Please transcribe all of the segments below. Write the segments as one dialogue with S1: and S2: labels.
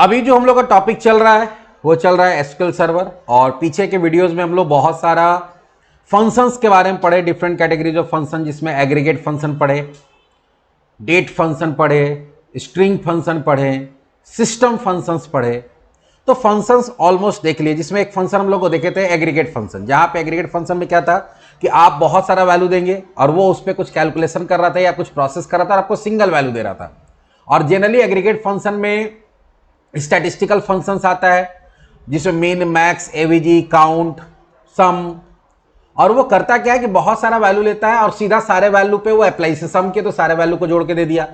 S1: अभी जो हम लोग का टॉपिक चल रहा है वो चल रहा है एसक्यूएल सर्वर। और पीछे के वीडियोस में हम लोग बहुत सारा फंक्शंस के बारे में पढ़े, डिफरेंट कैटेगरीज ऑफ फंक्शन, जिसमें एग्रीगेट फंक्शन पढ़े, डेट फंक्शन पढ़े, स्ट्रिंग फंक्शन पढ़े, सिस्टम फंक्शंस पढ़े। तो फंक्शंस ऑलमोस्ट देख लिए, जिसमें एक फंक्शन हम लोग को देखे थे एग्रीगेट फंक्शन, जहां पे एग्रीगेट फंक्शन में क्या था कि आप बहुत सारा वैल्यू देंगे और वो उस पर कुछ कैलकुलेशन कर रहा था या कुछ प्रोसेस कर रहा था और आपको सिंगल वैल्यू दे रहा था। और जनरली एग्रीगेट फंक्शन में स्टैटिस्टिकल फंक्शंस आता है, जिसमें मीन, मैक्स, एवीजी, काउंट, सम। और वो करता क्या है कि बहुत सारा वैल्यू लेता है और सीधा सारे वैल्यू पे वो अप्लाई से, सम के तो सारे वैल्यू को जोड़ के दे दिया,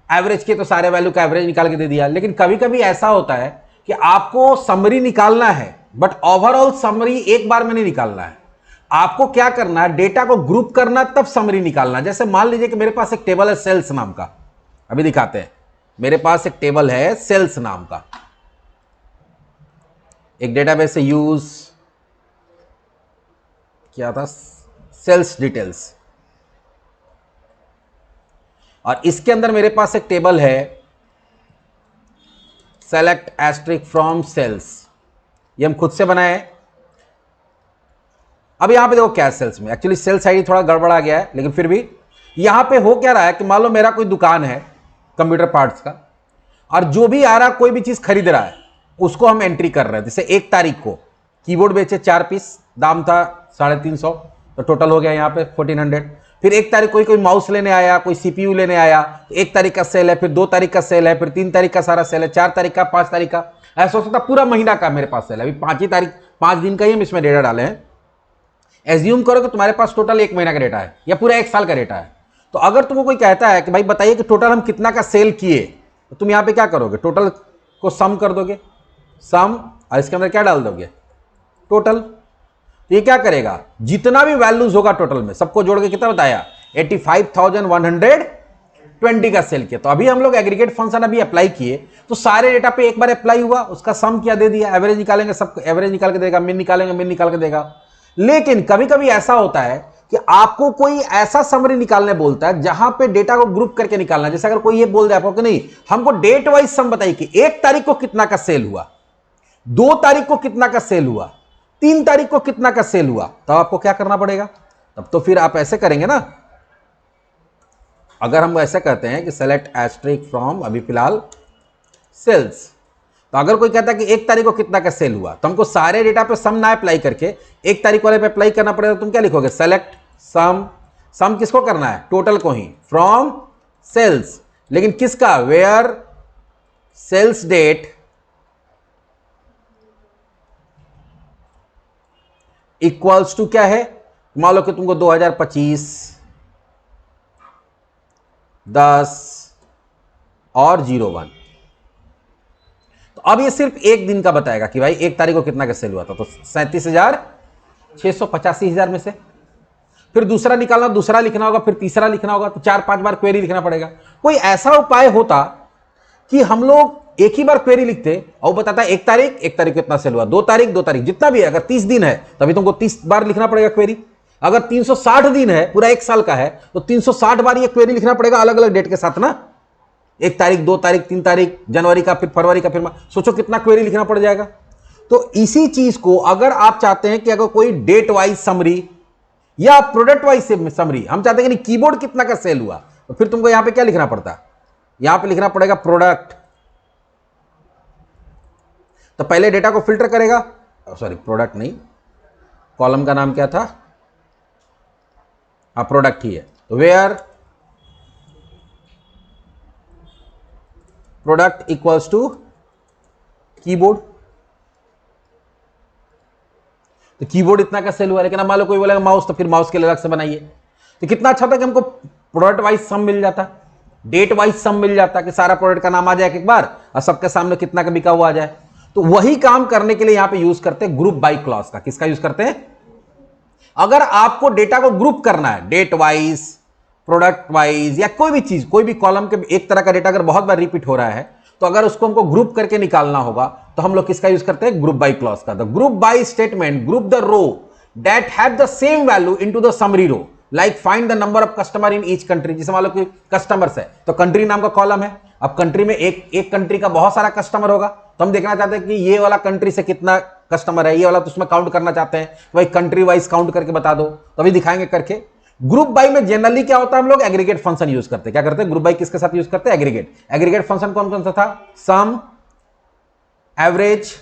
S1: एवरेज के तो सारे वैल्यू का एवरेज निकाल के दे दिया। लेकिन कभी कभी ऐसा होता है कि आपको समरी निकालना है, बट ओवरऑल समरी एक बार में नहीं निकालना है। आपको क्या करना है, डेटा को ग्रुप करना, तब समरी निकालना। जैसे मान लीजिए कि मेरे पास एक टेबल है सेल्स नाम का, अभी दिखाते हैं। मेरे पास एक टेबल है सेल्स नाम का, एक डेटाबेस से यूज क्या था, सेल्स डिटेल्स। और इसके अंदर मेरे पास एक टेबल है सेलेक्ट एस्ट्रिक फ्रॉम सेल्स, ये हम खुद से बनाए हैं। अब यहां पे देखो क्या सेल्स में, एक्चुअली सेल्स आईडी थोड़ा गड़बड़ा गया है, लेकिन फिर भी यहां पे हो क्या रहा है कि मान लो मेरा कोई दुकान है कंप्यूटर पार्ट्स का, और जो भी आ रहा कोई भी चीज खरीद रहा है उसको हम एंट्री कर रहे हैं। जैसे 1 तारीख को कीबोर्ड बेचे 4 पीस, दाम था 350, तो टोटल हो गया यहाँ पे 1400। फिर 1 तारीख कोई माउस लेने आया, कोई सीपीयू लेने आया, 1 तारीख का सेल है, फिर 2 तारीख का सेल है, फिर 3 तारीख का सारा सेल है, 4 तारीख का, 5 तारीख का, ऐसा हो सकता पूरा महीना का मेरे पास सेल है। अभी 5 ही तारीख, 5 दिन का ही हम इसमें डेटा डाले हैं। एज्यूम करो कि तुम्हारे पास टोटल 1 महीना का डेटा है या पूरा 1 साल का डेटा है। तो अगर तुमको कोई कहता है कि भाई बताइए कि टोटल हम कितना का सेल किए, तो तुम यहां पे क्या करोगे, टोटल को सम कर दोगे, सम, और इसके अंदर क्या डाल दोगे, टोटल। तो ये क्या करेगा, जितना भी वैल्यूज होगा टोटल में सबको जोड़ के कितना बताया, 85,120 का सेल किया। तो अभी हम लोग एग्रीगेट फंक्शन अभी अप्लाई किए, तो सारे डेटा पे एक बार अप्लाई हुआ, उसका सम क्या दे दिया, एवरेज निकालेंगे, सब एवरेज निकाल के देगा, मीन निकालेंगे, मीन निकाल के देगा। लेकिन कभी कभी ऐसा होता है कि आपको कोई ऐसा समरी निकालने बोलता है जहां पे डेटा को ग्रुप करके निकालना है। जैसे अगर कोई ये बोल दे आपको कि नहीं, हमको डेट वाइज सम बताइए कि 1 तारीख को कितना का सेल हुआ, 2 तारीख को कितना का सेल हुआ, 3 तारीख को कितना का सेल हुआ, तब आपको क्या करना पड़ेगा। तब तो फिर आप ऐसे करेंगे ना, अगर हम ऐसे कहते हैं कि सेलेक्ट एस्ट्रिक फ्रॉम अभी फिलहाल सेल्स, तो अगर कोई कहता है कि 1 तारीख को कितना का सेल हुआ, तो हमको सारे डेटा पे सम ना अप्लाई करके 1 तारीख वाले पे अप्लाई करना पड़ेगा। तुम क्या लिखोगे, सेलेक्ट सम, सम किसको करना है, टोटल को ही, फ्रॉम सेल्स, लेकिन किसका, where sales date equals to क्या है, मान लो कि तुमको 2025 10 और 01। तो अब ये सिर्फ एक दिन का बताएगा कि भाई 1 तारीख को कितना का सेल हुआ था, तो 37,685,000 में से फिर दूसरा निकालना, दूसरा लिखना होगा, फिर तीसरा लिखना होगा, तो 4-5 बार क्वेरी लिखना पड़ेगा। कोई ऐसा उपाय होता कि हम लोग एक ही बार क्वेरी लिखते और बताता है 1 तारीख कितना सेल हुआ, 2 तारीख, 2 तारीख, जितना भी है। अगर 30 दिन है तभी तुमको 30 बार लिखना पड़ेगा क्वेरी। अगर 360 दिन है, पूरा 1 साल का है, तो 360 बार ये क्वेरी लिखना पड़ेगा अलग अलग डेट के साथ ना, 1 तारीख, 2 तारीख, 3 तारीख, जनवरी का, फिर फरवरी का, फिर सोचो कितना क्वेरी लिखना पड़ जाएगा। तो इसी चीज को अगर आप चाहते हैं कि अगर कोई डेट वाइज समरी या प्रोडक्ट वाइज समरी, हम चाहते हैं कि कीबोर्ड कितना का सेल हुआ, तो फिर तुमको यहां पे क्या लिखना पड़ता है, यहां पे लिखना पड़ेगा प्रोडक्ट। तो पहले डेटा को फिल्टर करेगा, सॉरी प्रोडक्ट नहीं, कॉलम का नाम क्या था, हाँ प्रोडक्ट ही है। तो where product equals to keyboard, तो कीबोर्ड इतना का सेल हुआ। लेकिन अब मान लो कोई बोलेगा माउस, तो फिर माउस के लिए अलग से बनाइए। तो कितना अच्छा था कि हमको प्रोडक्ट वाइज सम मिल जाता, डेट वाइज सम मिल जाता, कि सारा प्रोडक्ट का नाम आ जाए एक बार और सबके सामने कितना का बिका हुआ आ जाए। तो वही काम करने के लिए यहां पे यूज करते हैं ग्रुप बाय क्लॉज का। किसका यूज करते हैं, अगर आपको डेटा को ग्रुप करना है, डेट वाइज, प्रोडक्ट वाइज, या कोई भी चीज, कोई भी कॉलम के एक तरह का डेटा अगर बहुत बार रिपीट हो रहा है, तो अगर उसको हमको ग्रुप करके निकालना होगा, तो हम लोग किसका यूज करते हैं, ग्रुप बाय क्लॉज का। The group by statement group the row that have the same value into the summary row, like find the number of customer in each country. जैसे मान लो कि कस्टमर्स है, तो कंट्री नाम का कॉलम है, अब कंट्री में एक एक कंट्री का बहुत सारा कस्टमर होगा, तो हम देखना चाहते हैं कि ये वाला कंट्री से कितना कस्टमर है, ये वाला तो उसमें काउंट करना चाहते हैं, तो भाई कंट्री वाइज काउंट करके बता दो, तो अभी दिखाएंगे करके। ग्रुप बाई में जनरली क्या होता है, हम लोग एग्रीगेट फंक्शन यूज करते हैं। क्या करते हैं ग्रुप बाई किसके साथ यूज करते हैं, एग्रीगेट। एग्रीगेट फंक्शन कौन कौन सा था, सम, एवरेज,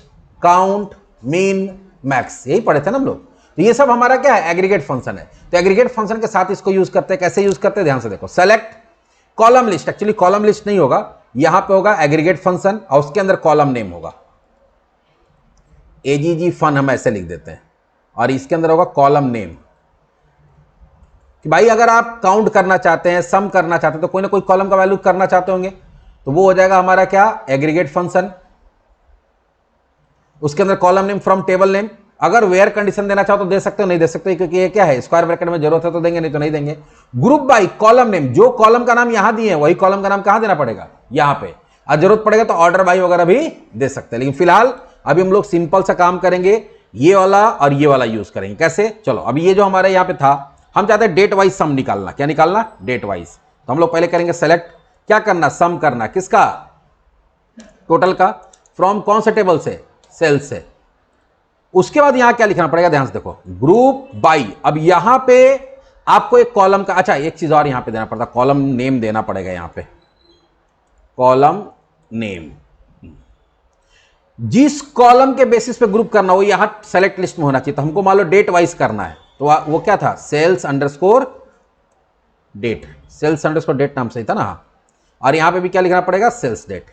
S1: काउंट, मीन, मैक्स, यही पढ़े थे ना हम लोग। तो ये सब हमारा क्या है, एग्रीगेट फंक्शन है। तो एग्रीगेट फंक्शन के साथ इसको यूज करते हैं। कैसे यूज करते हैं, ध्यान से देखो। Select column list, actually column list नहीं होगा, यहां पे होगा एग्रीगेट फंक्शन और उसके अंदर कॉलम नेम होगा, एजीजी फन हम ऐसे लिख देते हैं, और इसके अंदर होगा कॉलम नेम। कि भाई अगर आप काउंट करना चाहते हैं, सम करना चाहते हैं, तो कोई ना कोई कॉलम का वैल्यू करना चाहते होंगे, तो वो हो जाएगा हमारा क्या, एग्रीगेट फंक्शन। उसके अंदर column name from table name. अगर वेयर कंडीशन देना चाहो तो दे सकते हो, नहीं दे सकते क्योंकि ये क्या है, स्क्वायर ब्रैकेट में जरूरत है तो देंगे, नहीं तो नहीं देंगे। ग्रुप बाई कॉलम नेम, जो कॉलम का नाम यहां दिए वही कॉलम का नाम कहां देना पड़ेगा, यहां पे। और जरूरत पड़ेगा तो ऑर्डर बाई वगैरह भी दे सकते हैं, लेकिन फिलहाल अभी हम लोग सिंपल सा काम करेंगे, ये वाला और ये वाला यूज करेंगे। कैसे, चलो अभी ये जो हमारे यहां पे था, हम चाहते हैं डेट वाइज सम निकालना। क्या निकालना, डेट वाइज। तो हम लोग पहले करेंगे सेलेक्ट, क्या करना, सम करना, किसका, टोटल का, फ्रॉम कौन से टेबल से, सेल से। उसके बाद यहां क्या लिखना पड़ेगा, ध्यान से देखो, ग्रुप बाई। अब यहां पे आपको एक कॉलम का, अच्छा एक चीज और यहां पे देना पड़ता, कॉलम नेम देना पड़ेगा यहां पे, कॉलम नेम। जिस कॉलम के बेसिस पे ग्रुप करना हो यहां सेलेक्ट लिस्ट में होना चाहिए। तो हमको मान लो डेट वाइज करना है, तो वो क्या था, sales underscore date, sales underscore date नाम सही था ना। और यहां पे भी क्या लिखना पड़ेगा, सेल्स डेट।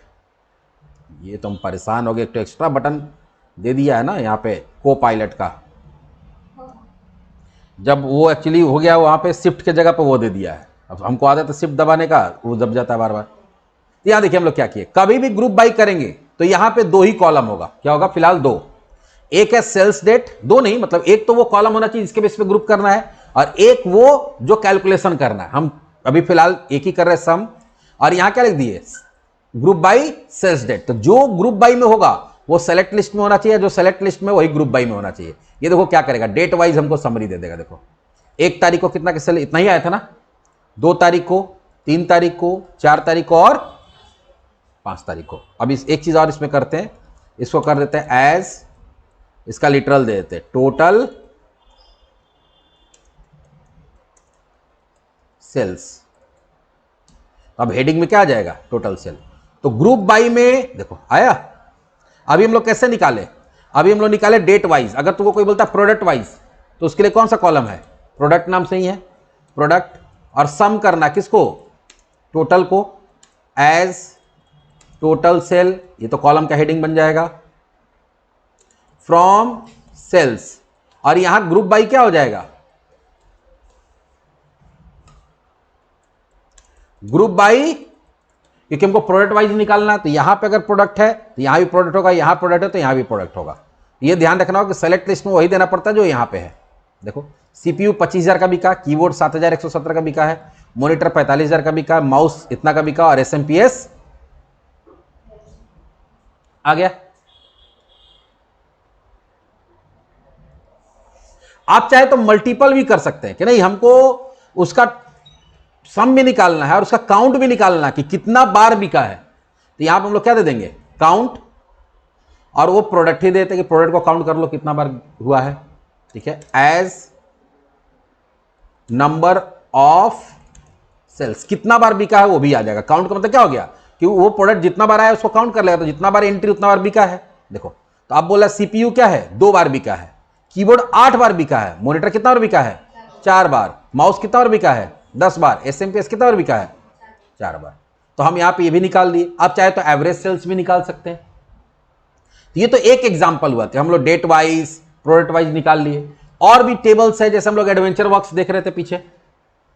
S1: ये तो हम परेशान हो गए, एक तो एक्स्ट्रा बटन दे दिया है ना यहाँ पे को पायलट का, जब वो एक्चुअली हो गया वहां पे शिफ्ट के जगह पे वो दे दिया है। अब हमको आदत है शिफ्ट दबाने का, वो दब जाता है बार बार। यहां देखिए हम लोग क्या किए, कभी भी ग्रुप बाई करेंगे तो यहां पे दो ही कॉलम होगा। क्या होगा, फिलहाल दो, एक है सेल्स डेट, दो नहीं मतलब एक तो वो कॉलम होना चाहिए जिसके बेस पे ग्रुप करना है, और एक वो जो कैलकुलेशन करना है। हम अभी फिलहाल एक ही कर रहे हैं, सम। और यहां क्या लिख दिए, ग्रुप बाई सेल्स डेट। तो जो ग्रुप बाई में होगा वो सेलेक्ट लिस्ट में होना चाहिए, जो सेलेक्ट लिस्ट में वही ग्रुप बाई में होना चाहिए। ये देखो क्या करेगा, डेट वाइज हमको समरी दे देगा। देखो 1 तारीख को कितना सेल, इतना ही आया था ना, 2 तारीख को, 3 तारीख को, 4 तारीख को और 5 तारीख को। अब इस एक चीज और इसमें करते हैं, इसको कर देते हैं एज, इसका लिटरल दे देते हैं टोटल सेल्स। अब हेडिंग में क्या आ जाएगा, टोटल सेल। तो ग्रुप बाई में देखो आया। अभी हम लोग कैसे निकाले, अभी हम लोग निकाले डेट वाइज। अगर तुमको कोई बोलता है प्रोडक्ट वाइज, तो उसके लिए कौन सा कॉलम है, प्रोडक्ट नाम से ही है, प्रोडक्ट। और सम करना किसको, टोटल को, एज टोटल सेल, ये तो कॉलम का हेडिंग बन जाएगा, फ्रॉम सेल्स। और यहां ग्रुप बाई क्या हो जाएगा, ग्रुप बाई, क्योंकि हमको प्रोडक्ट वाइज निकालना है। तो यहां पे अगर प्रोडक्ट है तो यहां भी प्रोडक्ट होगा, यहां प्रोडक्ट है तो यहां भी प्रोडक्ट होगा। ये ध्यान रखना होगा कि सेलेक्ट लिस्ट में वही देना पड़ता है जो यहां पे है। देखो सीपीयू 25,000 का बिका, कीबोर्ड 7,117 का बिका है, मॉनिटर 45,000 का बिका, माउस इतना का बिका, और एसएमपीएस आ गया। आप चाहे तो मल्टीपल भी कर सकते हैं कि नहीं, हमको उसका सम भी निकालना है और उसका काउंट भी निकालना है कि कितना बार बिका है। तो यहां पर हम लोग क्या दे देंगे, काउंट, और वो प्रोडक्ट ही देते कि प्रोडक्ट को काउंट कर लो कितना बार हुआ है। ठीक है, एज नंबर ऑफ सेल्स, कितना बार बिका है वो भी आ जाएगा। काउंट का मतलब क्या हो गया कि वो प्रोडक्ट जितना बार आया उसको काउंट कर लेगा, तो जितना बार एंट्री उतना बार बिका है। देखो तो आप बोला सीपीयू क्या है, 2 बार बिका है, कीबोर्ड 8 बार बिका है, मॉनिटर कितना बार बिका है, 4 बार, माउस कितना बार बिका है, 10 बार, एसएमपीएस कितना बार बिका है, 4 बार। तो हम यहां पे ये भी निकाल दिए। आप चाहे तो एवरेज सेल्स भी निकाल सकते हैं। तो ये तो एक एग्जांपल हुआ था, हम लोग डेट वाइज प्रोडक्ट वाइज निकाल लिए। और भी टेबल्स है, जैसे हम लोग एडवेंचर वर्क्स देख रहे थे पीछे,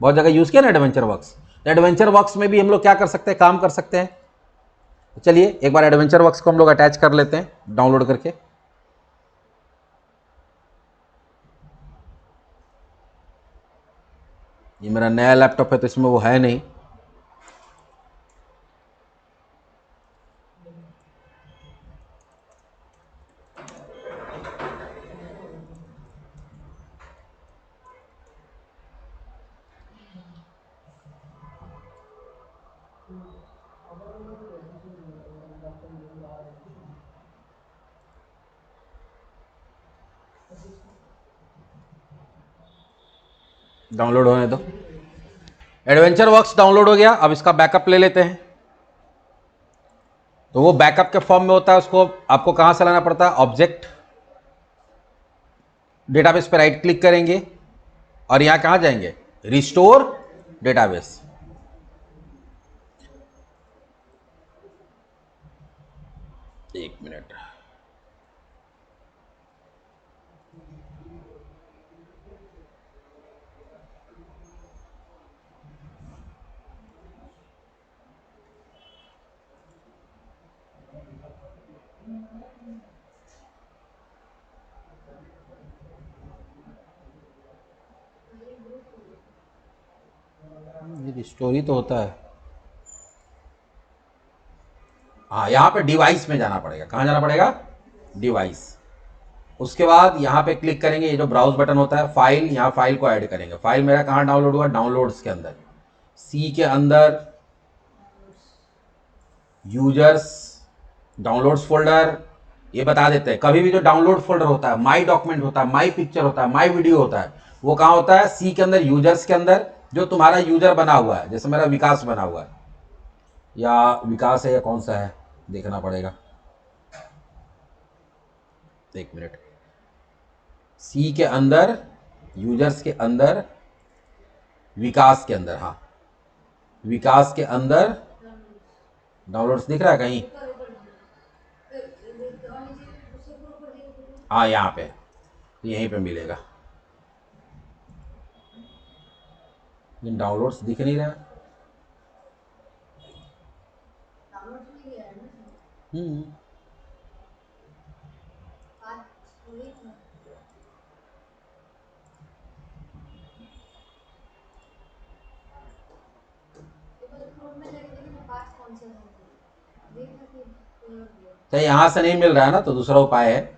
S1: बहुत जगह यूज किया ना एडवेंचर वर्क्स। तो एडवेंचर वर्क्स में भी हम लोग क्या कर सकते हैं, काम कर सकते हैं। तो चलिए एक बार एडवेंचर वर्क्स को हम लोग अटैच कर लेते हैं डाउनलोड करके। ये मेरा नया लैपटॉप है तो इसमें वो है नहीं। डाउनलोड होने दो। एडवेंचर वर्क्स डाउनलोड हो गया। अब इसका बैकअप ले लेते हैं। तो वो बैकअप के फॉर्म में होता है, उसको आपको कहां से लाना पड़ता है, ऑब्जेक्ट डेटाबेस पे राइट क्लिक करेंगे और यहां कहां जाएंगे, रिस्टोर डेटाबेस। एक मिनट, ये रिस्टोर ही तो होता है। हाँ, यहां पे डिवाइस में जाना पड़ेगा। कहां जाना पड़ेगा, डिवाइस। उसके बाद यहां पे क्लिक करेंगे, ये जो ब्राउज बटन होता है, फाइल, यहां फाइल को ऐड करेंगे। फाइल मेरा कहां डाउनलोड हुआ, डाउनलोड्स के अंदर, सी के अंदर, यूजर्स, डाउनलोड्स फोल्डर। ये बता देते हैं, कभी भी जो डाउनलोड फोल्डर होता है, माई डॉक्यूमेंट होता है, माई पिक्चर होता है, माई वीडियो होता है, वो कहां होता है, सी के अंदर, यूजर्स के अंदर। जो तुम्हारा यूजर बना हुआ है, जैसे मेरा विकास बना हुआ है, या विकास है या कौन सा है देखना पड़ेगा, एक मिनट। सी के अंदर, यूजर्स के अंदर, विकास के अंदर, हाँ विकास के अंदर डाउनलोड्स दिख रहा है कहीं, हाँ यहाँ पे, यहीं पे मिलेगा। लेकिन डाउनलोड्स दिख नहीं रहा। हम्म, तो यहां से नहीं मिल रहा है ना, तो दूसरा उपाय है,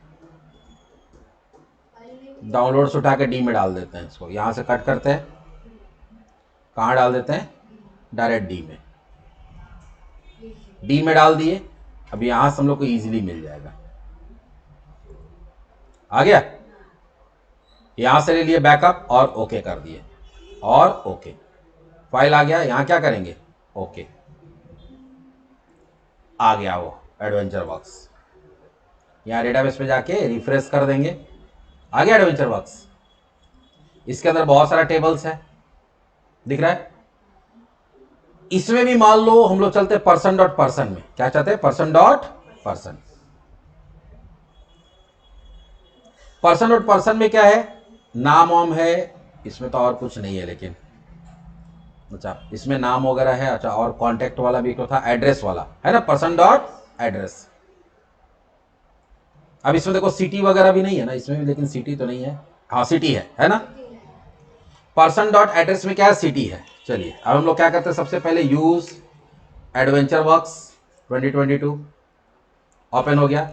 S1: डाउनलोड्स उठा के डी में डाल देते हैं। इसको यहां से कट करते हैं, कहाँ डाल देते हैं, डायरेक्ट डी में। डी में डाल दिए। अब यहां से हम लोग को इजीली मिल जाएगा। आ गया, यहां से ले लिए बैकअप और ओके कर दिए, और ओके, फाइल आ गया। यहां क्या करेंगे, ओके, आ गया वो एडवेंचर वर्क्स। यहां डेटाबेस पे जाके रिफ्रेश कर देंगे, आ गया एडवेंचर वर्क्स। इसके अंदर बहुत सारा टेबल्स है, दिख रहा है। इसमें भी मान लो हम लोग चलते पर्सन डॉट पर्सन में, क्या चाहते हैं, person dot person. Person dot person में क्या है, नाम वाम है, इसमें तो और कुछ नहीं है, लेकिन अच्छा इसमें नाम वगैरह है। अच्छा, और कांटेक्ट वाला भी एक था, एड्रेस वाला है ना, पर्सन डॉट एड्रेस। अब इसमें देखो सिटी वगैरह भी नहीं है ना इसमें भी, लेकिन सिटी तो नहीं है, हाँ सिटी है ना। पर्सन डॉट एड्रेस में क्या है, सिटी है। चलिए अब हम लोग क्या करते हैं, सबसे पहले यूज एडवेंचर वर्क्स 2022 ओपन हो गया।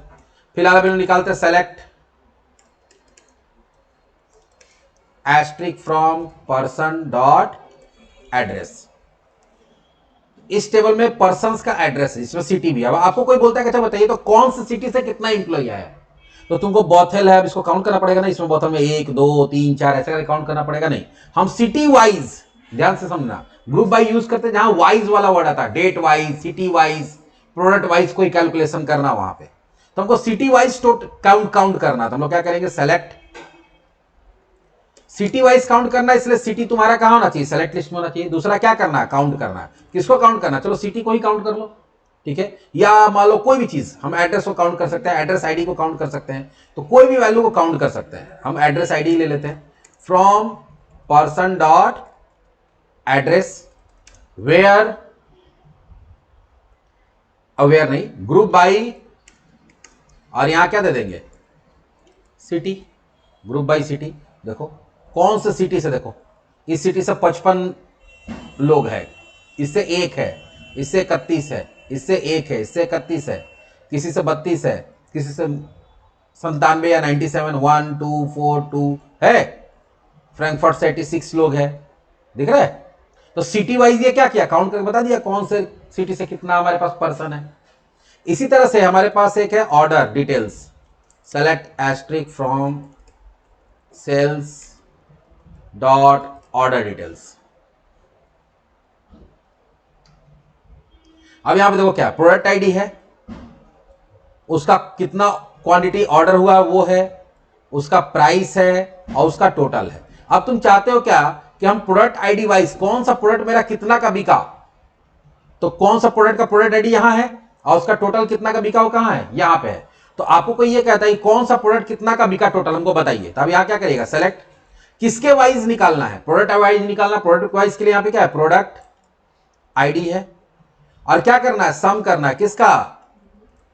S1: फिलहाल अभी निकालते हैं select asterisk from person dot address. इस टेबल में पर्सन्स का एड्रेस है, इसमें सिटी भी है। अब आपको कोई बोलता है कि अच्छा बताइए तो कौन सी सिटी से कितना इंप्लॉय आया है, तो तुमको बोथल है, अब इसको काउंट करना पड़ेगा ना। इसमें बोथल में 1 2 3 4 ऐसे करके काउंट करना पड़ेगा, नहीं, हम सिटी वाइज, ध्यान से समझना, ग्रुप बाय यूज करते हैं जहां वाइज वाला वर्ड आता है, date wise, city wise, product wise कोई कैलकुलेशन करना वहां पे, तो हमको सिटी वाइज काउंट करना। तो हम लोग क्या करेंगे, सेलेक्ट सिटी वाइज काउंट करना, इसलिए सिटी तुम्हारा कहां होना चाहिए, सेलेक्ट लिस्ट में होना चाहिए। दूसरा क्या करना है, काउंट करना है। किसको काउंट करना है, चलो सिटी को ही काउंट कर लो, ठीक है। या मान लो कोई भी चीज, हम एड्रेस को काउंट कर सकते हैं, एड्रेस आईडी को काउंट कर सकते हैं, तो कोई भी वैल्यू को काउंट कर सकते हैं। हम एड्रेस आईडी ले लेते हैं, from person dot address where, aware नहीं, ग्रुप बाई, और यहां क्या दे देंगे, सिटी, ग्रुप बाई सिटी। देखो कौन से सिटी से, देखो इस सिटी से 55 लोग हैं, इससे 1 है, इससे 31 है, इससे 1 है, इससे 31 है, किसी से 32 है, किसी से 97 या 97, 1 2 4 2 है, फ्रैंकफर्ट से 86 लोग हैं, दिख रहा है। तो सिटी वाइज ये क्या किया, काउंट करके बता दिया कौन से सिटी से कितना हमारे पास पर्सन है। इसी तरह से हमारे पास एक है order details, select asterisk from sales dot order details. अब यहां पे देखो क्या प्रोडक्ट आईडी है, उसका कितना क्वांटिटी ऑर्डर हुआ वो है, उसका प्राइस है और उसका टोटल है। अब तुम चाहते हो क्या कि हम प्रोडक्ट आईडी वाइज कौन सा प्रोडक्ट मेरा कितना का बिका, तो कौन सा प्रोडक्ट का प्रोडक्ट आईडी यहां है और उसका टोटल कितना का बिका वो कहां है, यहां पे है। तो आपको कोई ये कहता है कौन सा प्रोडक्ट कितना का बिका टोटल हमको बताइए, तो अब यहां क्या करिएगा सेलेक्ट, किसके वाइज निकालना है, प्रोडक्ट वाइज निकालना। प्रोडक्ट वाइज के लिए यहां पे क्या है प्रोडक्ट आईडी है और क्या करना है सम करना है किसका,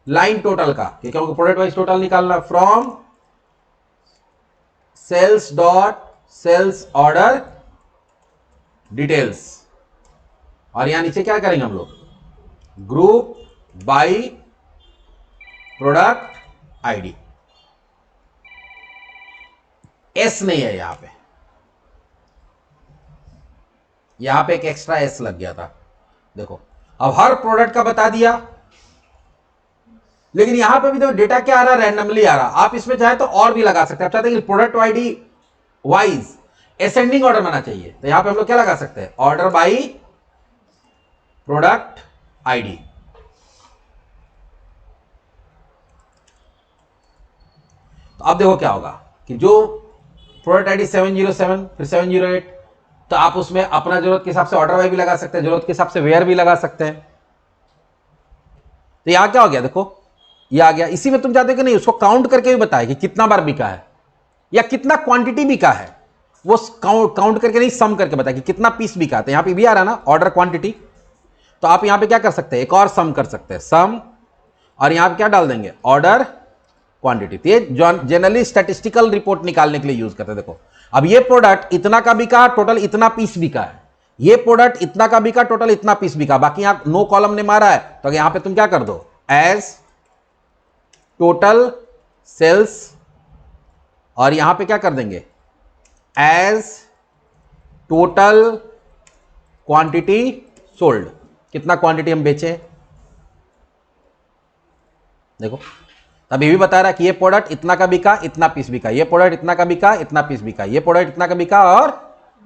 S1: लाइन टोटल का, क्योंकि हमको प्रोडक्ट वाइज टोटल निकालना है from sales dot sales order details. और यहां नीचे क्या करेंगे हम लोग, group by product ID. As नहीं है यहां पे एक एक्स्ट्रा एस लग गया था, देखो अब हर प्रोडक्ट का बता दिया, लेकिन यहां पे भी तो डेटा क्या आ रहा है, रैंडमली आ रहा। आप इसमें चाहे तो और भी लगा सकते हैं, आप चाहते हैं कि product ID wise ascending order में आना चाहिए, तो यहां पे हम लोग क्या लगा सकते हैं, ऑर्डर बाय प्रोडक्ट आईडी। तो अब देखो क्या होगा कि जो प्रोडक्ट आईडी 707 फिर 708, तो आप उसमें अपना जरूरत के हिसाब से ऑर्डर बाय भी लगा सकते हैं, जरूरत के हिसाब से वेयर भी लगा सकते हैं। तो यहां क्या हो गया, देखो ये आ गया। इसी में तुम चाहते हो कि नहीं उसको काउंट करके भी बताए कि कितना बार बिका है या कितना क्वांटिटी बिका है, वो काउंट करके नहीं सम करके बताए कि कितना पीस बिका है। तो यहां पे भी आ रहा है ना ऑर्डर क्वांटिटी, तो आप यहां पे क्या कर सकते हैं, एक और सम कर सकते हैं, सम, और यहां पे क्या डाल देंगे ऑर्डर क्वांटिटी। तो ये जनरली स्टैटिस्टिकल रिपोर्ट निकालने के लिए यूज करते हैं। देखो अब ये प्रोडक्ट इतना का बिका, टोटल इतना पीस बिका है, ये प्रोडक्ट इतना का बिका, टोटल इतना पीस बिका, बाकी यहां नो कॉलम ने मारा है, तो यहां पे तुम क्या कर दो एज टोटल सेल्स, और यहां पे क्या कर देंगे एज टोटल क्वांटिटी सोल्ड, कितना क्वांटिटी हम बेचे। देखो तभी भी बता रहा कि ये प्रोडक्ट इतना का बिका, इतना पीस बिका, ये प्रोडक्ट इतना का बिका, इतना पीस बिका, ये प्रोडक्ट इतना का बिका और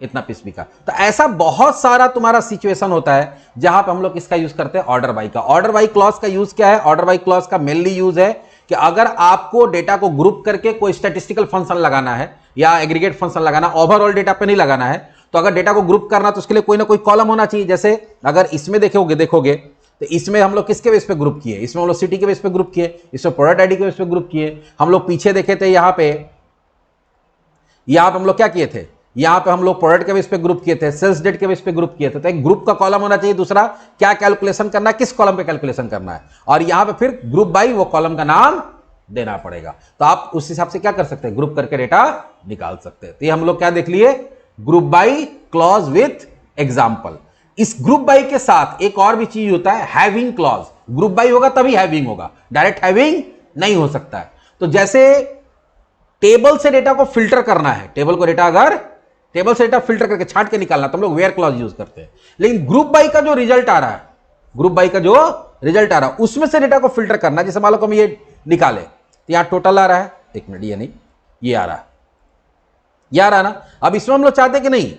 S1: इतना पीस बिका। तो ऐसा बहुत सारा तुम्हारा सिचुएशन होता है जहां पे हम लोग इसका यूज करते हैं ऑर्डर बाय का। ऑर्डर बाय क्लॉज का यूज क्या है, ऑर्डर बाय क्लॉज का मेनली यूज है कि अगर आपको डेटा को ग्रुप करके कोई स्टैटिस्टिकल फंक्शन लगाना है या एग्रीगेट फंक्शन लगाना, ओवरऑल डेटा पे नहीं लगाना है, तो अगर डेटा को ग्रुप करना तो उसके लिए कोई ना कोई कॉलम होना चाहिए। जैसे अगर इसमें देखोगे तो इसमें हम लोग किसके बेस पे ग्रुप किए, इसमें हम लोग सिटी के बेस पे ग्रुप किए, इसमें प्रोडक्ट आईडी के बेस पे ग्रुप किए। हम लोग पीछे देखे थे यहां पे हम लोग क्या किए थे, यहां पे हम लोग प्रोडक्ट के बेस पे ग्रुप किए थे, सेल्स डेट के बेस पे ग्रुप किए थे। तो एक ग्रुप का कॉलम होना चाहिए, दूसरा क्या कैलकुलेशन करना है, किस कॉलम पे कैलकुलेशन करना है, और यहां पे फिर ग्रुप बाय वो कॉलम का नाम देना पड़ेगा। तो आप उस हिसाब से क्या कर सकते हैं, ग्रुप करके डेटा निकाल सकते हैं। तो ये हम लोग क्या देख लिए, group by clause with example. इस ग्रुप बाय के साथ एक और भी चीज होता है हैविंग क्लॉज। ग्रुप बाय होगा तभी हैविंग होगा, डायरेक्ट हैविंग नहीं हो सकता है। तो जैसे टेबल से डेटा को फिल्टर करना है, टेबल से डेटा फिल्टर करके छांट के निकालना, तो हम लोग वेयर क्लॉज यूज करते हैं। लेकिन ग्रुप बाय का जो रिजल्ट आ रहा है, उसमें से डेटा को फिल्टर करना, जैसे मान लो हम ये निकाले तो यहां टोटल आ रहा है, एक मिनट ये नहीं, ये आ रहा है ना। अब इसमें हम लोग चाहते हैं कि नहीं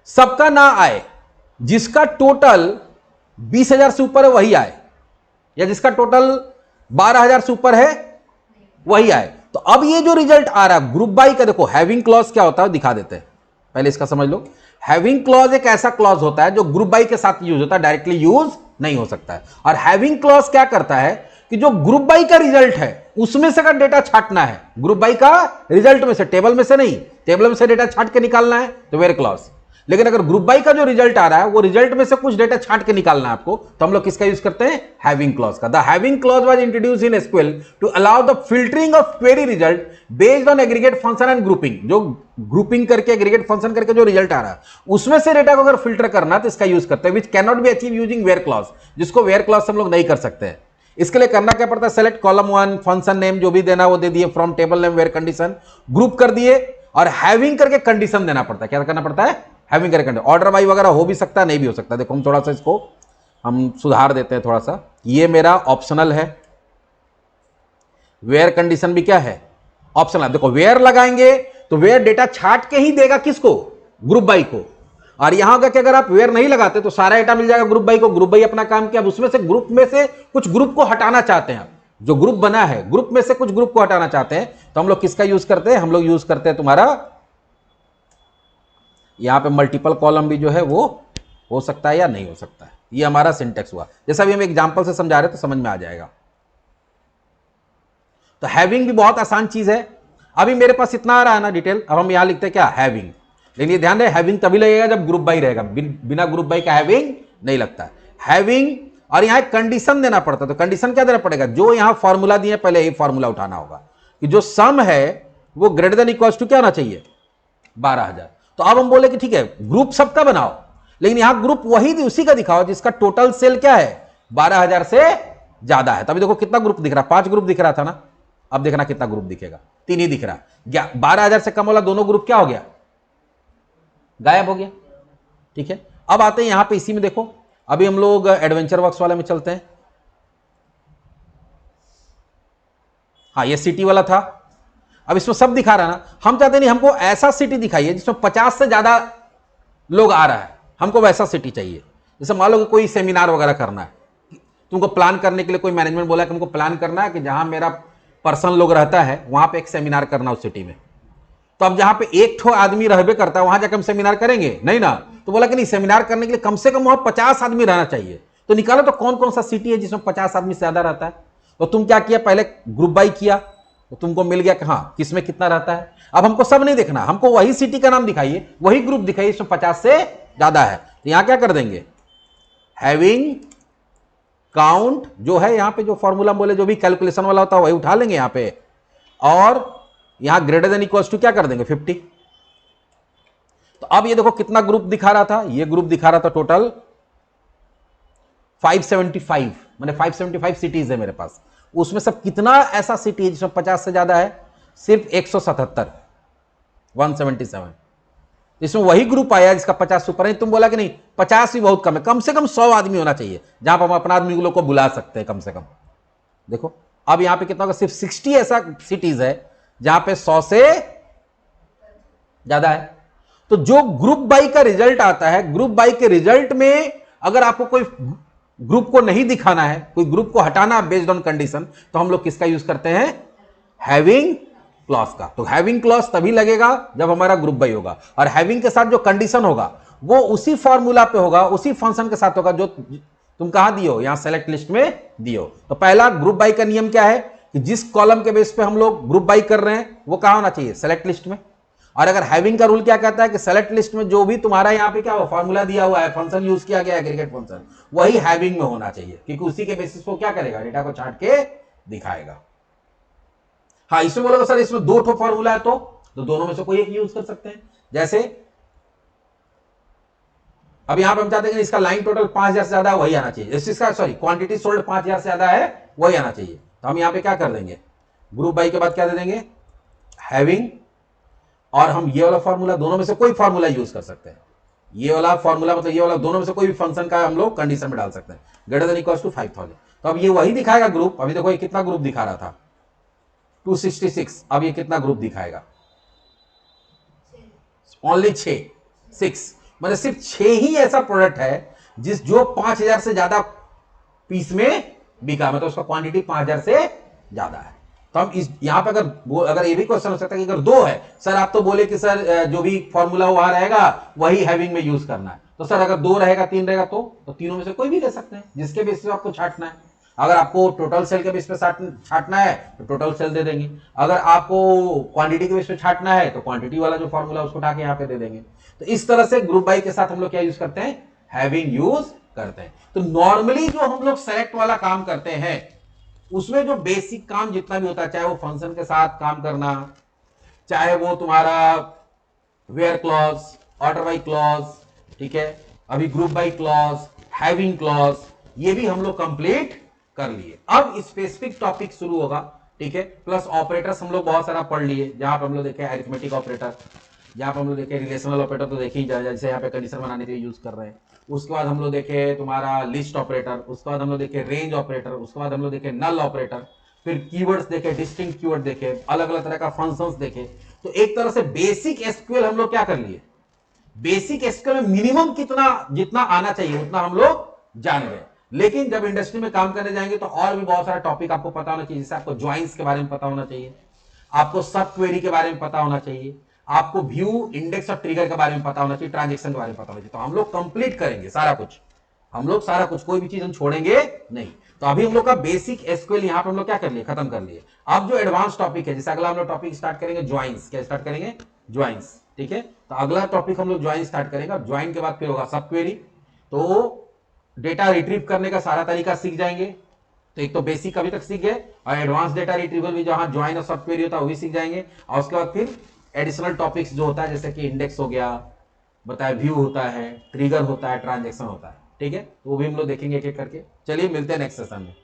S1: सबका ना आए, जिसका टोटल 20,000 से ऊपर है वही आए, या जिसका टोटल 12,000 से ऊपर है वही आए। तो अब ये जो रिजल्ट आ रहा है ग्रुप बाय का, देखो हैविंग क्लॉज क्या होता है दिखा देते हैं, पहले इसका समझ लो। हैविंग क्लॉज एक ऐसा क्लॉज होता है जो ग्रुप बाय के साथ यूज होता है, डायरेक्टली यूज नहीं हो सकता है। और हैविंग क्लॉज क्या करता है कि जो ग्रुप बाय का रिजल्ट है उसमें से अगर डेटा छांटना है, ग्रुप बाय का रिजल्ट में से, टेबल में से नहीं, टेबल में से डेटा छांट के निकालना है तो वेयर क्लॉज। लेकिन अगर ग्रुप बाय का जो रिजल्ट आ रहा है वो रिजल्ट में से कुछ डेटा छांट के निकालना है आपको, तो हम लोग किसका यूज करते हैं, हैविंग क्लॉज का। The having clause was introduced in SQL to allow the filtering of query result based on aggregate function and grouping. जो ग्रुपिंग करके एग्रीगेट फंक्शन करके जो रिजल्ट आ रहा है उसमें से डेटा को अगर फिल्टर करना तो इसका यूज करते हैं, which can not be achieve using var clause, जिसको वेयर क्लॉज हम लोग नहीं कर सकते हैं। इसके लिए करना क्या पड़ता है, सेलेक्ट कॉलम 1, फंक्शन नेम जो भी देना वो दे दिए, from table name where condition, group कर दिए, और हैविंग करके कंडीशन देना पड़ता है। क्या करना पड़ता है, हैविंग करके कंडीशन। ऑर्डर बाय वगैरह हो भी सकता है, नहीं भी हो सकता। देखो हम थोड़ा सा इसको हम सुधार देते हैं थोड़ा सा, ये मेरा ऑप्शनल है, वेयर कंडीशन भी क्या है, ऑप्शनल। देखो वेयर लगाएंगे तो वेयर डेटा छाट के ही देगा किसको, ग्रुप बाई को। और यहां होगा कि अगर आप वेयर नहीं लगाते तो सारा डेटा मिल जाएगा ग्रुप बाई को, ग्रुप बाई अपना काम किया। अब उसमें से ग्रुप में से कुछ ग्रुप को हटाना चाहते हैं, जो ग्रुप बना है ग्रुप में से कुछ ग्रुप को हटाना चाहते हैं, तो हम लोग किसका यूज करते हैं, हम लोग यूज करते हैं तुम्हारा यहां पे मल्टीपल कॉलम भी जो है वो हो सकता है या नहीं हो सकता है। ये हमारा सिंटेक्स हुआ, जैसा भी हम एग्जांपल से समझा रहे हैं तो समझ में आ जाएगा। तो हैविंग भी बहुत आसान चीज है। अभी मेरे पास इतना आ रहा है ना डिटेल, अब हम यहां लिखते हैं क्या, हैविंग। लेकिन ये ध्यान रहे हैविंग तभी लगेगा जब ग्रुप बाई रहेगा, बिना ग्रुप बाई का हैविंग नहीं लगता। हैविंग, और यहां एक कंडीशन देना पड़ता है। तो कंडीशन क्या देना पड़ेगा, जो यहां फॉर्मूला दिए पहले यही फॉर्मूला उठाना होगा कि जो सम है वो ग्रेटर देन इक्वल्स टू क्या होना चाहिए, 12,000। तो अब हम बोले कि ठीक है ग्रुप सबका बनाओ, लेकिन यहां ग्रुप वही उसी का दिखाओ जिसका टोटल सेल क्या है, 12,000 से ज्यादा है। तभी देखो कितना ग्रुप दिख रहा, 5 ग्रुप दिख रहा था ना, अब देखना कितना ग्रुप दिखेगा, 3 ही दिख रहा। 12,000 से कम वाला दोनों ग्रुप क्या हो गया, गायब हो गया। ठीक है, अब आते हैं यहां पे इसी में देखो, अभी हम लोग एडवेंचर वर्क्स वाले में चलते हैं। हाँ ये सिटी वाला था, अब इसमें सब दिखा रहा ना, हम चाहते नहीं हमको ऐसा सिटी दिखाइए जिसमें 50 से ज्यादा लोग आ रहा है, हमको वैसा सिटी चाहिए। जैसे मान लो कि कोई सेमिनार वगैरह करना है, तुमको प्लान करने के लिए कोई मैनेजमेंट बोला कि हमको प्लान करना है कि जहां मेरा पर्सन लोग रहता है वहां पे एक सेमिनार करना उस सिटी में। तो अब जहां पे एक ठो आदमी रहबे करता है वहां जाकर हम सेमिनार करेंगे नहीं ना, तो बोला कि नहीं सेमिनार करने के लिए कम से कम वहां 50 आदमी रहना चाहिए। तो निकालो तो कौन कौन सा सिटी है जिसमें 50 आदमी से ज्यादा रहता है। तो तुम क्या किया, पहले ग्रुप बाई किया तो तुमको मिल गया कि हाँ किसमें कितना रहता है। अब हमको सब नहीं देखना, हमको वही सिटी का नाम दिखाइए, वही ग्रुप दिखाइए इसमें 50 से ज्यादा है। तो यहां क्या कर देंगे, हैविंग काउंट जो है यहां पे जो फॉर्मूला बोले जो भी कैलकुलेशन वाला होता है वही उठा लेंगे यहां पे, और यहां ग्रेटर देन इक्वल्स टू क्या कर देंगे 50। तो अब ये देखो कितना ग्रुप दिखा रहा था, ये ग्रुप दिखा रहा था टोटल 575, मैंने 575 सिटीज है मेरे पास। उसमें सब कितना ऐसा सिटी है जिसमें 50 से ज्यादा है, सिर्फ 177, 177। इसमें वही ग्रुप आया जिसका 50 ऊपर है। तुम बोला कि नहीं 50 भी बहुत कम है, कम से कम 100 आदमी होना चाहिए जहां पर हम अपना आदमी लोग को बुला सकते हैं कम से कम। देखो अब यहां पे कितना होगा, सिर्फ 60 ऐसा सिटीज है जहां पे 100 से ज्यादा है। तो जो ग्रुप बाई का रिजल्ट आता है, ग्रुप बाई के रिजल्ट में अगर आपको कोई ग्रुप को नहीं दिखाना है, कोई ग्रुप को हटाना बेस्ड ऑन कंडीशन, तो हम लोग किसका यूज करते हैं, हैविंग क्लॉज का। तो हैविंग क्लॉज तभी लगेगा जब हमारा ग्रुप बाई होगा, और हैविंग के साथ जो कंडीशन होगा वो उसी फॉर्मूला पे होगा, उसी फंक्शन के साथ होगा जो तुम कहां दियो, यहां सेलेक्ट लिस्ट में दियो। तो पहला ग्रुप बाई का नियम क्या है कि जिस कॉलम के बेस पे हम लोग ग्रुप बाई कर रहे हैं वो कहां होना चाहिए, सेलेक्ट लिस्ट में। और अगर हैविंग का रूल क्या कहता है कि सेलेक्ट लिस्ट में जो भी तुम्हारा यहां पे क्या हो फॉर्मूला दिया हुआ है, फंक्शन यूज किया गया है एग्रीगेट फंक्शन, वही हैविंग में होना चाहिए, क्योंकि उसी के बेसिस पे क्या करेगा, डेटा को छांट के दिखाएगा। हाँ इसमें बोलोगे सर इसमें 2 ठो फॉर्मूला है तो दोनों में से कोई एक यूज कर सकते हैं। जैसे अब यहां पे हम चाहते हैं कि इसका लाइन टोटल 5,000 से ज्यादा है वही आना चाहिए, इसका सॉरी क्वांटिटी सोल्ड 5,000 से ज्यादा है वही आना चाहिए। तो हम यहां पे क्या कर देंगे, ग्रुप बाई के बाद क्या दे देंगे, हैविंग, और हम ये वाला फॉर्मूला दोनों में से कोई फॉर्मूला यूज कर सकते हैं। ये वाला फॉर्मूला मतलब ये वाला दोनों में से कोई भी फंक्शन का हम लोग कंडीशन में डाल सकते हैं, ग्रेटर देन इक्वल्स टू 5,000। तो अब ये वही दिखाएगा ग्रुप। अभी देखो ये कितना ग्रुप दिखा रहा था 266, अब ये कितना ग्रुप दिखाएगा, ओनली 6, मतलब सिर्फ 6 ही ऐसा प्रोडक्ट है जो 5,000 से ज्यादा पीस में बिका, मतलब उसका क्वांटिटी 5,000 से ज्यादा है। तो हम इस यहां पे अगर ये भी क्वेश्चन हो सकता है कि अगर 2 है, सर आप तो बोले कि सर जो भी फॉर्मूला वहां रहेगा वही हैविंग में यूज करना है, तो सर अगर 2 रहेगा 3 रहेगा तो तीनों में से कोई भी ले सकते हैं जिसके बेसिस पे आपको छांटना है। अगर आपको टोटल सेल के बेस पे छांटना है तो टोटल सेल दे देंगे, अगर आपको क्वांटिटी के बेस पे छांटना है तो क्वांटिटी वाला जो फॉर्मूला उसको उठा के यहाँ पे दे देंगे। तो इस तरह से ग्रुप बाई के साथ हम लोग क्या यूज करते हैं, हैविंग यूज करते हैं। तो नॉर्मली जो हम लोग सेलेक्ट वाला काम करते हैं उसमें जो बेसिक काम जितना भी होता है, चाहे वो फंक्शन के साथ काम करना, चाहे वो तुम्हारा where clause, order by clause, ठीक है, अभी group by clause, having clause, ये भी हम लोग कंप्लीट कर लिए। अब स्पेसिफिक टॉपिक शुरू होगा, ठीक है, प्लस ऑपरेटर्स हम लोग बहुत सारा पढ़ लिए, जहां पर हम लोग देखे अरिथमेटिक ऑपरेटर, जहां पर हम लोग देखे रिलेशनल ऑपरेटर तो देखे ही, जैसे यहाँ पे कंडीशन बनाने के लिए यूज कर रहे हैं। उसके बाद हम लोग देखे तुम्हारा लिस्ट ऑपरेटर, उसके बाद हम लोग देखे रेंज ऑपरेटर, उसके बाद हम लोग देखे नल ऑपरेटर, फिर कीवर्ड्स देखे, डिस्टिंक्ट कीवर्ड देखे, अलग अलग तरह का फंक्शंस देखे। तो एक तरह से बेसिक एसक्यूएल हम लोग क्या कर लिए, बेसिक एसक्यूएल में मिनिमम कितना जितना आना चाहिए उतना हम लोग जान गए। लेकिन जब इंडस्ट्री में काम करने जाएंगे तो और भी बहुत सारा टॉपिक आपको पता होना चाहिए। जैसे आपको ज्वाइंस के बारे में पता होना चाहिए, आपको सब क्वेरी के बारे में पता होना चाहिए, आपको व्यू, इंडेक्स और ट्रिगर के बारे में पता होना चाहिए, ट्रांजेक्शन के बारे में पता होना चाहिए। तो हम लोग कंप्लीट करेंगे सारा कुछ, हम लोग सारा कुछ, कोई भी चीज हम छोड़ेंगे नहीं। तो अभी हम लोग का बेसिक एसक्यूएल यहां पर हम लोग क्या कर लिए, खत्म कर लिए। अब जो एडवांस टॉपिक है, जैसे अगला हम लोग टॉपिक स्टार्ट करेंगे ज्वाइंस। क्या स्टार्ट करेंगे, ज्वाइंस, ठीक है। तो अगला टॉपिक हम लोग ज्वाइन स्टार्ट करेंगे, और ज्वाइन के बाद फिर होगा सब क्वेरी। तो डेटा रिट्रीव करने का सारा तरीका सीख जाएंगे। तो एक तो बेसिक अभी तक सीख गए, और एडवांस डेटा रिट्रीवल भी जहां ज्वाइन और सब क्वेरी होता है वो भी सीख जाएंगे। और उसके बाद फिर एडिशनल टॉपिक्स जो होता है, जैसे कि इंडेक्स हो गया, बताया व्यू होता है, ट्रिगर होता है, ट्रांजेक्शन होता है, ठीक है। तो वो भी हम लोग देखेंगे एक एक करके। चलिए मिलते हैं नेक्स्ट सेशन में।